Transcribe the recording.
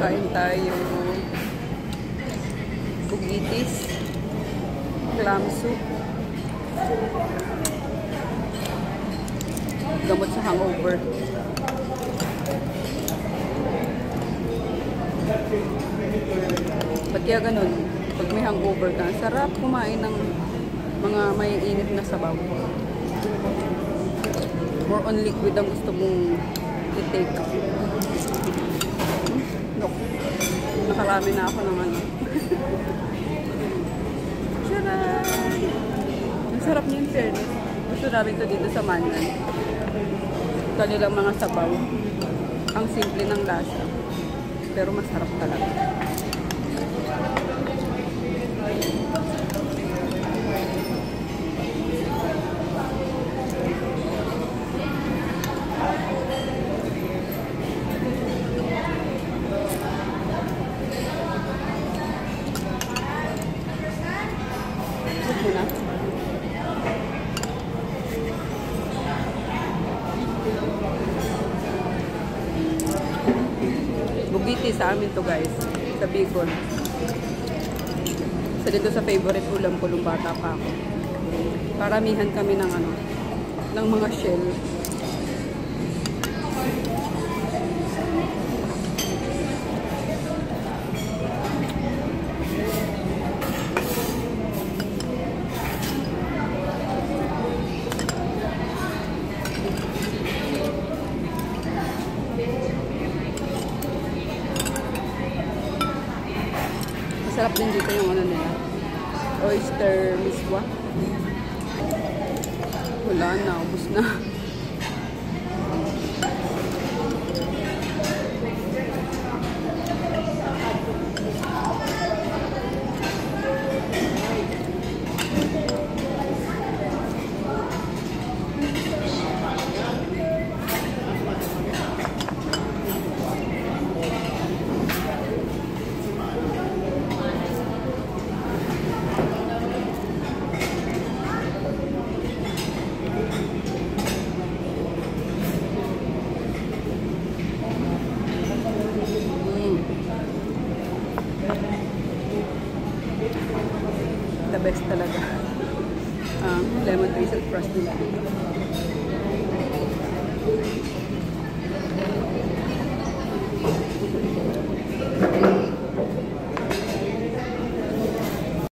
Kain tayo. Bugitis. Clam soup. Gamot sa hangover. Ba't kaya ganun? Pag may hangover ka, sarap kumain ng mga may init na sabaw. More on liquid ang gusto mong i-take. No. Nakarami na ako ng ano. Charan! Ang sarap niya yung fairness. Gusto namin ito dito sa Manlan. Kanilang mga sabaw. Ang simple ng lasa. Pero masarap talaga. Bugiti sa amin to guys, sa Bicol. Isa dito sa favorite ulam ko nung bata pa ako. Paramihan kami ng ano, ng mga shell. Masarap din dito yung ano nila. Oyster miswa. Wala na, ubos na. The best talaga. Lemon drizzle frost nila.